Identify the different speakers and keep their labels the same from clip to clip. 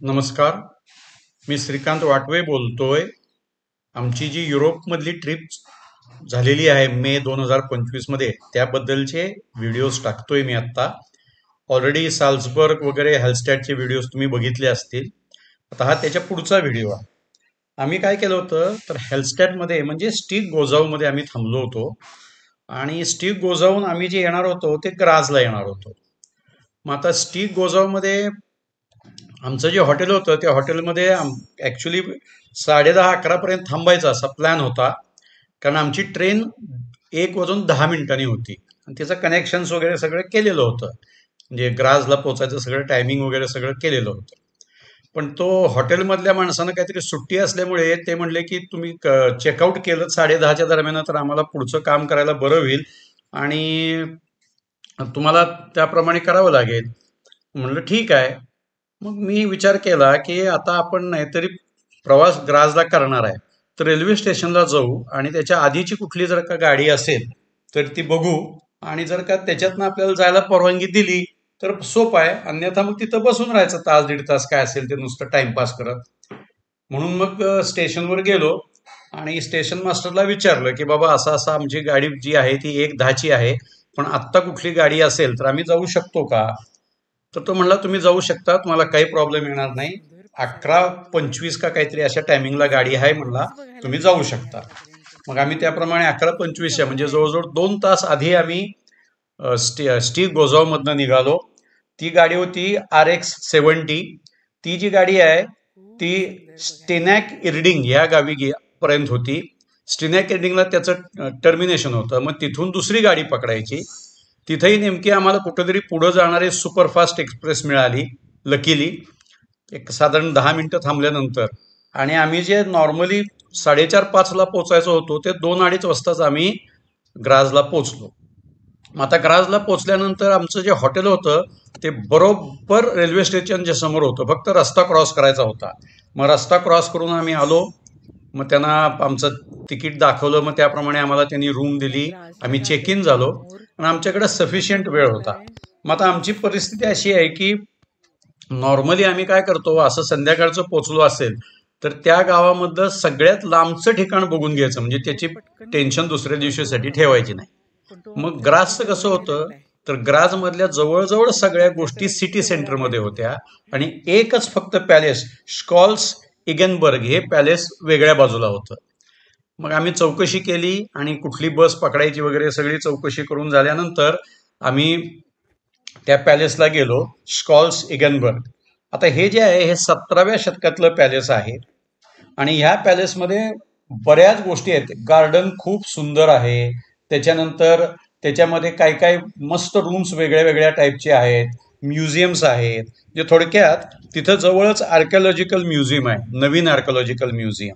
Speaker 1: नमस्कार. मी श्रीकांत वाटवे बोलतोय. आमची जी युरोपमधली ट्रिप झालेली आहे मे 2025 मध्ये त्याबद्दलचे व्हिडिओज टाकतोय मी आत्ता. ऑलरेडी साल्झबर्ग वगैरे हॅलस्टॅडचे व्हिडिओज तुम्ही बघितले असतील. आता हा त्याच्या पुढचा व्हिडिओ आहे. आम्ही काय केलं होतं तर हॅलस्टॅडमध्ये म्हणजे स्टिग गोजावमध्ये आम्ही थांबलो होतो आणि स्टिग गोजावून आम्ही जे येणार होतो ते ग्राजला येणार होतो. मग आता स्टिग गोजावमध्ये आमचं जे हॉटेल होतं त्या हॉटेलमध्ये ॲक्च्युली 10:30-11 पर्यंत थांबायचा असा प्लॅन होता, कारण आमची ट्रेन 1:10 होती आणि त्याचं कनेक्शन्स वगैरे सगळं केलेलं होतं. म्हणजे ग्राजला पोचायचं सगळं टायमिंग वगैरे सगळं केलेलं होतं. पण तो हॉटेलमधल्या माणसानं काहीतरी सुट्टी असल्यामुळे ते म्हणले की तुम्ही चेकआउट केलं 10:30च्या दरम्यान तर आम्हाला पुढचं काम करायला बरं होईल आणि तुम्हाला त्याप्रमाणे करावं लागेल. म्हणलं ठीक आहे. मग मी विचार केला की आता आपण नाहीतरी प्रवास ग्राजला करणार आहे तर रेल्वे स्टेशनला जाऊ आणि त्याच्या आधीची कुठली जर का गाडी असेल तर ती बघू, आणि जर का त्याच्यातनं आपल्याला जायला परवानगी दिली तर सोपं आहे, अन्यथा मग तिथं बसून राहायचं तास दीड तास काय असेल ते नुसतं टाइमपास करत. म्हणून मग स्टेशनवर गेलो आणि स्टेशन मास्टरला विचारलं की बाबा असं असं आमची गाडी जी आहे ती 1:10ची आहे, पण आत्ता कुठली गाडी असेल तर आम्ही जाऊ शकतो का. तर तो म्हणला तुम्ही जाऊ शकता, तुम्हाला काही प्रॉब्लेम येणार नाही. 11:25 का काहीतरी अशा टायमिंगला गाडी आहे म्हणला, तुम्ही जाऊ शकता. मग आम्ही त्याप्रमाणे 11:25 म्हणजे जवळजवळ 2 तास आधी आम्ही स्टीव गोजावमधनं निघालो. ती गाडी होती RX-70. ती जी गाडी आहे ती स्टेनॅक इर्डिंग या गावी पर्यंत होती. स्टेनॅक इर्डिंगला त्याचं टर्मिनेशन होतं, मग तिथून दुसरी गाडी पकडायची. तिथेही नेमकी आम्हाला कुठेतरी पुढे जाणारी सुपरफास्ट एक्सप्रेस मिळाली लकीली, एक साधारण 10 मिनिटं थांबल्यानंतर. आणि आम्ही जे नॉर्मली 4:30-5ला पोचायचो होतो ते 2-2:30 वाजताच आम्ही ग्राजला पोचलो. मग आता ग्राजला पोचल्यानंतर आमचं जे हॉटेल होतं ते बरोबर रेल्वे स्टेशनच्या समोर होतं, फक्त रस्ता क्रॉस करायचा होता. मग रस्ता क्रॉस करून आम्ही आलो. मग त्यांना आमचं तिकीट दाखवलं, मग त्याप्रमाणे आम्हाला त्यांनी रूम दिली. आम्ही चेक इन झालो आणि आमच्याकडे सफिशियंट वेळ होता. मग आता आमची परिस्थिती अशी आहे की नॉर्मली आम्ही काय करतो, असं संध्याकाळचं पोचलो असेल तर त्या गावामधलं सगळ्यात लांबचं ठिकाण बघून घ्यायचं, म्हणजे त्याची टेन्शन दुसऱ्या दिवशीसाठी ठेवायची नाही. मग ग्राजचं कसं होतं तर ग्राज मधल्या जवळजवळ सगळ्या गोष्टी सिटी सेंटरमध्ये होत्या आणि एकच फक्त पॅलेस स्कॉल्स इगेनबर्ग हे पॅलेस वेगळ्या बाजूला होतं. मग आम्ही चौकशी केली आणि कुठली बस पकडायची वगैरे सगळी चौकशी करून झाल्यानंतर आम्ही त्या पॅलेसला गेलो, स्कॉल्स इगेनबर्ग. आता हे जे आहे हे 17व्या शतकातलं पॅलेस आहे आणि ह्या पॅलेसमध्ये बऱ्याच गोष्टी आहेत. गार्डन खूप सुंदर आहे, त्याच्यानंतर त्याच्यामध्ये काय काय मस्त रूम्स वेगळ्या वेगळ्या टाईपचे आहेत, म्युझियम्स आहेत. जे थोडक्यात तिथं जवळच आर्किओलॉजिकल म्युझियम आहे, नवीन आर्किओलॉजिकल म्युझियम.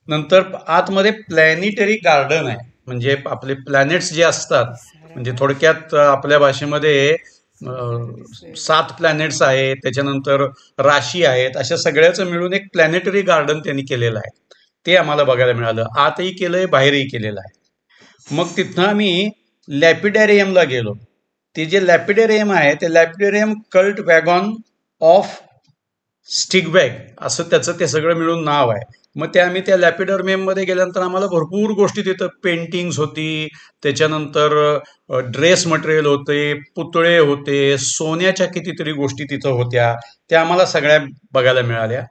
Speaker 1: नंतर आतमध्ये प्लॅनेटरी गार्डन आहे, म्हणजे आपले प्लॅनेट्स जे असतात, म्हणजे थोडक्यात आपल्या भाषेमध्ये 7 प्लॅनेट्स आहेत, त्याच्यानंतर राशी आहेत, अशा सगळ्याचं मिळून एक प्लॅनेटरी गार्डन त्यांनी केलेलं आहे. ते आम्हाला बघायला मिळालं. आतही केलंय, बाहेरही केलेलं आहे. मग तिथनं आम्ही लॅपिडॅरियमला गेलो. ते जे लॅपिडॅरियम आहे ते लॅपिडॅरियम कल्ट वॅगॉन ऑफ स्टिगबॅग असं त्याचं ते सगळं मिळून नाव आहे. मग ते आम्ही त्या लॅपिडॅरियम मध्ये गेल्यानंतर आम्हाला भरपूर गोष्टी तिथं पेंटिंग्स होती, त्याच्यानंतर ड्रेस मटेरियल होते, पुतळे होते, सोन्याच्या कितीतरी गोष्टी तिथं होत्या, त्या आम्हाला सगळ्या बघायला मिळाल्या.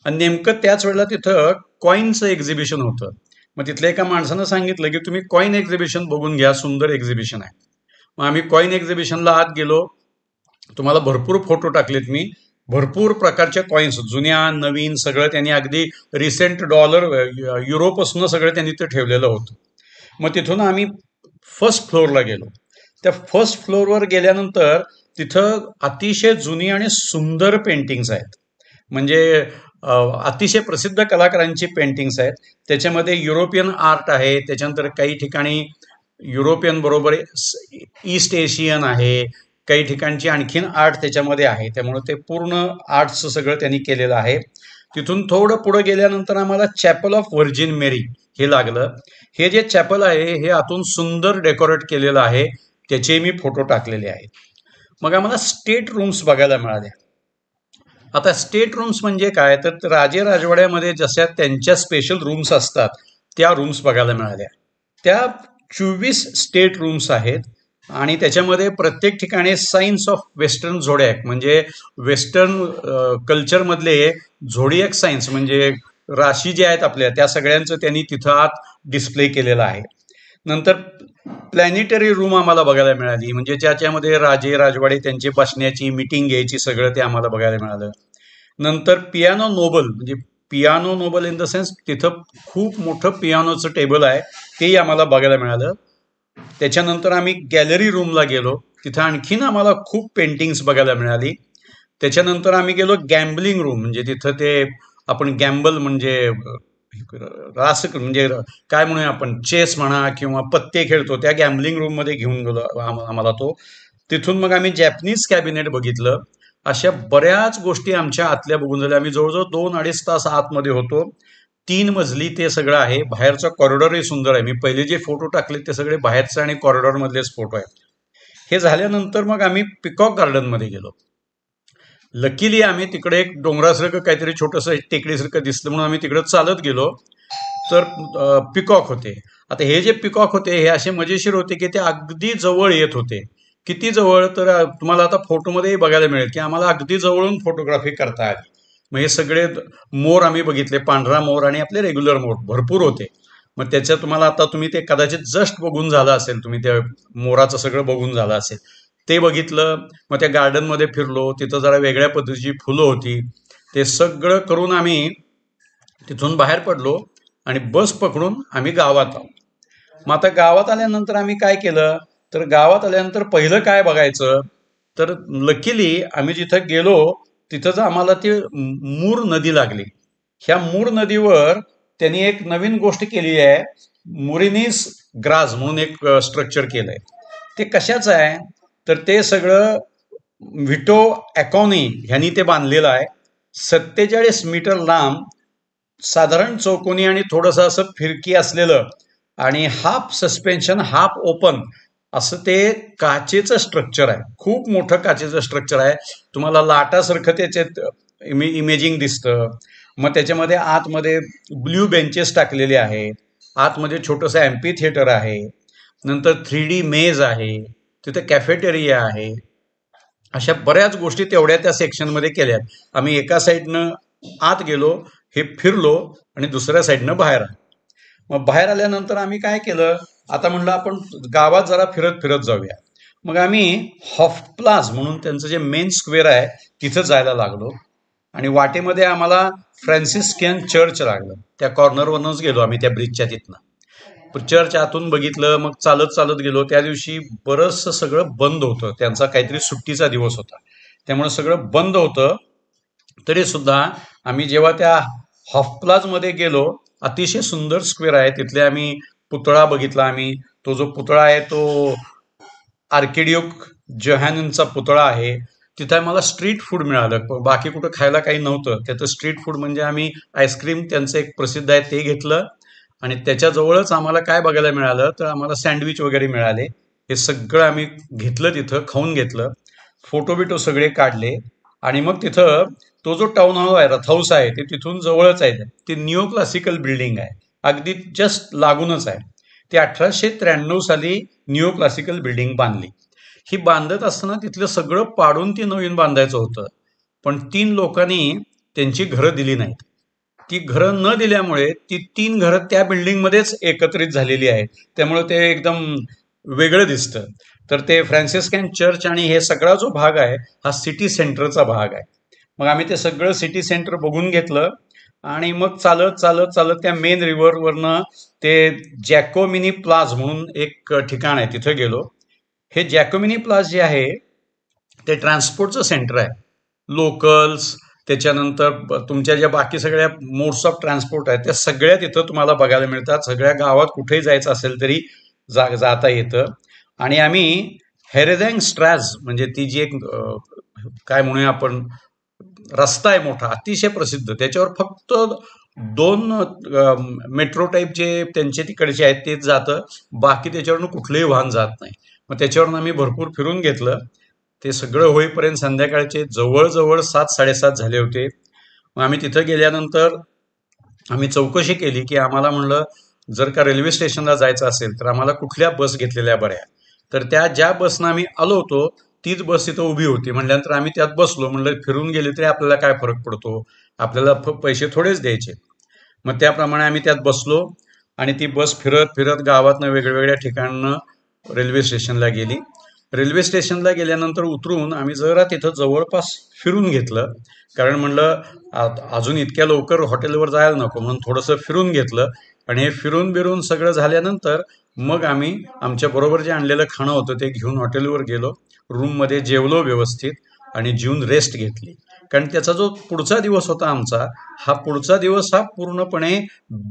Speaker 1: आणि नेमकं त्याच वेळेला तिथं कॉईनचं एक्झिबिशन होतं. मग तिथल्या एका माणसानं सांगितलं की तुम्ही कॉईन एक्झिबिशन बघून घ्या, सुंदर एक्झिबिशन आहे. मग आम्ही कॉईन एक्झिबिशनला आत गेलो. तुम्हाला भरपूर फोटो टाकलेत मी. भरपूर प्रकारच्या कॉईन्स, जुन्या नवीन सगळं त्यांनी, अगदी रिसेंट डॉलर युरोपासून सगळं त्यांनी ते ठेवलेलं होतं. मग तिथून आम्ही फर्स्ट फ्लोअरला गेलो. त्या फर्स्ट फ्लोअरवर गेल्यानंतर तिथं अतिशय जुनी आणि सुंदर पेंटिंग्स आहेत, म्हणजे अतिशय प्रसिद्ध कलाकारांची पेंटिंग्स आहेत. त्याच्यामध्ये युरोपियन आर्ट आहे, त्याच्यानंतर काही ठिकाणी युरोपियन बरोबर ईस्ट एशियन आहे, काही ठिकाणची आणखीन आर्ट त्याच्यामध्ये आहे. त्यामुळे ते पूर्ण आर्टचं सगळं त्यांनी केलेलं आहे. तिथून थोडं पुढे गेल्यानंतर आम्हाला चॅपल ऑफ व्हर्जिन मेरी हे लागलं. हे जे चॅपल आहे हे आतून सुंदर डेकोरेट केलेलं आहे, त्याचे मी फोटो टाकलेले आहेत. मग आम्हाला स्टेट रूम्स बघायला मिळाले. आता स्टेट रूम्स म्हणजे काय, तर राजे राजवाड्यामध्ये जशा त्यांच्या स्पेशल रूम्स असतात त्या रूम्स बघायला मिळाल्या. त्या 24 स्टेट रूम्स आहेत आणि त्याच्यामध्ये प्रत्येक ठिकाणी सायन्स ऑफ वेस्टर्न झोडॅक म्हणजे वेस्टर्न कल्चरमधले झोडियाक सायन्स म्हणजे राशी जे आहेत आपल्या त्या सगळ्यांचं त्यांनी तिथं आत डिस्प्ले केलेलं आहे. नंतर प्लॅनेटरी रूम आम्हाला बघायला मिळाली, म्हणजे ज्याच्यामध्ये राजे राजवाडे त्यांची बसण्याची मीटिंग घ्यायची सगळं ते आम्हाला बघायला मिळालं. नंतर पियानो नोबल म्हणजे piano Nobel in the sense तिथं खूप मोठं पियानोचं टेबल आहे तेही आम्हाला बघायला मिळालं. त्याच्यानंतर आम्ही गॅलरी रूमला गेलो, तिथं आणखीन आम्हाला खूप पेंटिंग्स बघायला मिळाली. त्याच्यानंतर आम्ही गेलो गॅम्बलिंग रूम म्हणजे तिथं ते आपण गॅम्बल म्हणजे रास म्हणजे काय म्हणूया आपण चेस म्हणा किंवा पत्ते खेळतो त्या गॅम्बलिंग रूम मध्ये घेऊन गेलो आम्हाला तो. तिथून मग आम्ही जॅपनीज कॅबिनेट बघितलं. अशा बऱ्याच गोष्टी आमच्या आतल्या बघून झाल्या. आम्ही जवळजवळ 2-2.5 तास आतमध्ये होतो. 3 मजली ते सगळं आहे. बाहेरचा कॉरिडॉरही सुंदर आहे. मी पहिले जे फोटो टाकले ते सगळे बाहेरचे आणि कॉरिडॉर मधलेच फोटो आहेत. हे झाल्यानंतर मग आम्ही पिकॉक गार्डन मध्ये गेलो. लकीली आम्ही तिकडे एक डोंगरासारखं काहीतरी छोटंसं टेकडीसारखं दिसलं म्हणून आम्ही तिकडे चालत गेलो. तर पिकॉक होते. आता हे जे पिकॉक होते हे असे मजेशीर होते की ते अगदी जवळ येत होते. किती जवळ, तर तुम्हाला आता फोटोमध्येही बघायला मिळेल की आम्हाला अगदी जवळून फोटोग्राफी करता आली. मग हे सगळे मोर आम्ही बघितले, पांढरा मोर आणि आपले रेग्युलर मोर भरपूर होते. मग त्याच्या तुम्हाला आता तुम्ही ते कदाचित जस्ट बघून झालं असेल, तुम्ही त्या मोराचं सगळं बघून झालं असेल ते बघितलं. मग त्या गार्डनमध्ये फिरलो, तिथं जरा वेगळ्या पद्धतीची फुलं होती. ते सगळं करून आम्ही तिथून बाहेर पडलो आणि बस पकडून आम्ही गावात आलो. मग आता गावात आल्यानंतर आम्ही काय केलं, तर गावात आल्यानंतर पहिलं काय बघायचं, तर लकीली आम्ही जिथं गेलो तिथंच आम्हाला ती मूर नदी लागली. ह्या मूर नदीवर त्यांनी एक नवीन गोष्ट केली आहे, मुरिनीस ग्रास म्हणून एक स्ट्रक्चर केलंय. ते कशाचं आहे, तर ते सगळं व्हिटो अकॉनी ह्यांनी ते बांधलेलं आहे. 47 मीटर लांब, साधारण चौकोनी आणि थोडंसं असं फिरकी असलेलं आणि हाफ सस्पेन्शन हाफ ओपन असं ते काचेचं स्ट्रक्चर आहे. खूप मोठं काचेचं स्ट्रक्चर आहे. तुम्हाला लाटासारखं त्याच्यात इमेजिंग दिसतं. मग त्याच्यामध्ये आतमध्ये ब्ल्यू बेंचेस टाकलेले आहेत. आतमध्ये छोटंसं एम्पी थिएटर आहे. नंतर 3D मेज आहे. तिथे कॅफेटेरिया आहे. अशा बऱ्याच गोष्टी तेवढ्या त्या सेक्शनमध्ये केल्यात. आम्ही एका साईडनं आत गेलो, हे फिरलो आणि दुसऱ्या साईडनं बाहेर आलो. मग बाहेर आल्यानंतर आम्ही काय केलं, आता म्हणलं आपण गावात जरा फिरत फिरत जाऊया. मग आम्ही हॉफप्लाज म्हणून त्यांचं जे मेन स्क्वेअर आहे तिथं जायला लागलो आणि वाटेमध्ये आम्हाला फ्रान्सिस्कियन चर्च लागलं. त्या कॉर्नरवरूनच गेलो आम्ही त्या ब्रिजच्या तिथनं. चर्च आतून बघितलं, मग चालत चालत गेलो. त्या दिवशी बरंचसं सगळं बंद होतं, त्यांचा काहीतरी सुट्टीचा दिवस होता त्यामुळे सगळं बंद होतं. तरी सुद्धा आम्ही जेव्हा त्या हॉफप्लाजमध्ये गेलो, अतिशय सुंदर स्क्वेअर आहे. तिथले आम्ही पुतळा बघितला. आम्ही तो जो पुतळा आहे तो आर्किड्यूक जोहानचा पुतळा आहे. तिथे मला स्ट्रीट फूड मिळालं, बाकी कुठं खायला काही नव्हतं. त्याचं स्ट्रीट फूड म्हणजे आम्ही आईस्क्रीम त्यांचं एक प्रसिद्ध आहे ते घेतलं आणि त्याच्याजवळच आम्हाला काय बघायला मिळालं, तर आम्हाला सँडविच वगैरे मिळाले. हे सगळं आम्ही घेतलं, तिथं खाऊन घेतलं, फोटो बिटो सगळे काढले आणि मग तिथं तो जो टाउन हॉल आहे, रथ हाऊस आहे, ते तिथून जवळच आहे. ते निओ क्लासिकल बिल्डिंग आहे, अगदी जस्ट लागूनच आहे. ते 1893 साली निओ क्लासिकल बिल्डिंग बांधली. ही बांधत असताना तिथलं सगळं पाडून ती नवीन बांधायचं होतं, पण 3 लोकांनी त्यांची घरं दिली नाहीत. ती घरं न दिल्यामुळे ती 3 घरं त्या बिल्डिंगमध्येच एकत्रित झालेली आहेत. त्यामुळे ते एकदम वेगळं दिसतं. तर ते फ्रान्सिस्कन चर्च आणि हे सगळा जो भाग आहे हा सिटी सेंटरचा भाग आहे. मग आम्ही ते सगळं सिटी सेंटर बघून घेतलं आणि मग चालत चालत चालत त्या मेन रिव्हरवरनं ते जॅकोमिनी प्लाझ म्हणून एक ठिकाण आहे तिथे गेलो. हे जॅकोमिनी प्लाझ जे आहे ते ट्रान्सपोर्टचं सेंटर आहे. लोकल्स, त्याच्यानंतर तुमच्या ज्या बाकी सगळ्या मोड्स ऑफ ट्रान्सपोर्ट आहेत त्या सगळ्या तिथं तुम्हाला बघायला मिळतात. सगळ्या गावात कुठेही जायचं असेल तरी जाता येतं. आणि आम्ही हेरेझँग स्ट्रॅज म्हणजे ती जी एक काय म्हणूया आपण रस्ता आहे मोठा, अतिशय प्रसिद्ध, त्याच्यावर फक्त 2 मेट्रो टाईप जे त्यांचे तिकडचे आहेत तेच जातं, बाकी त्याच्यावरनं कुठलंही वाहन जात नाही. मग त्याच्यावरून आम्ही भरपूर फिरून घेतलं. ते सगळं होईपर्यंत संध्याकाळचे जवळजवळ 7-7:30 झाले होते. मग आम्ही तिथं गेल्यानंतर आम्ही चौकशी केली की आम्हाला म्हणलं जर का रेल्वे स्टेशनला जायचं असेल तर आम्हाला कुठल्या बस घेतलेल्या बऱ्या. तर त्या ज्या बसनं आम्ही आलो होतो तीच बस तिथं उभी होती. म्हटल्यानंतर आम्ही त्यात बसलो. म्हणलं फिरून गेले तरी आपल्याला काय फरक पडतो, आपल्याला पैसे थोडेच द्यायचे. मग त्याप्रमाणे आम्ही त्यात बसलो आणि ती बस फिरत फिरत गावातनं वेगवेगळ्या ठिकाणनं रेल्वे स्टेशनला गेली. रेल्वे स्टेशनला गेल्यानंतर उतरून आम्ही जरा तिथं जवळपास फिरून घेतलं. कारण म्हणलं अजून इतक्या लवकर हॉटेलवर जायला नको म्हणून थोडंसं फिरून घेतलं. आणि हे फिरून बिरून सगळं झाल्यानंतर मग आम्ही आमच्या बरोबर जे आणलेलं खाणं होतं ते घेऊन हॉटेलवर गेलो. रूममध्ये जेवलो व्यवस्थित आणि जेवून रेस्ट घेतली. कारण त्याचा जो पुढचा दिवस होता आमचा, हा पुढचा दिवस हा पूर्णपणे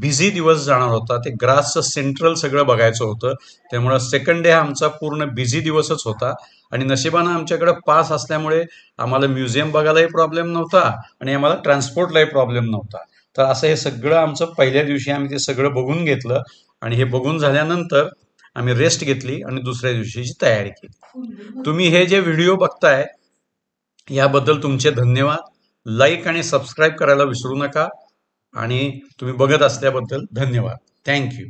Speaker 1: बिझी दिवस जाणार होता. ते ग्रासचं सेंट्रल सगळं बघायचं होतं. त्यामुळं सेकंड डे हा आमचा पूर्ण बिझी दिवसच होता. आणि नशिबानं आमच्याकडे पास असल्यामुळे आम्हाला म्युझियम बघायलाही प्रॉब्लेम नव्हता आणि आम्हाला ट्रान्सपोर्टलाही प्रॉब्लेम नव्हता. तर असं हे सगळं आमचं पहिल्या दिवशी आम्ही ते सगळं बघून घेतलं. आणि हे बघून झाल्यानंतर आम्ही रेस्ट घेतली आणि दुसऱ्या दिवशीची तयारी केली. तुम्ही हे जे व्हिडिओ बघताय याबद्दल तुमचे धन्यवाद. लाईक आणि सबस्क्राईब करायला विसरू नका. आणि तुम्ही बघत असल्याबद्दल धन्यवाद. थँक्यू.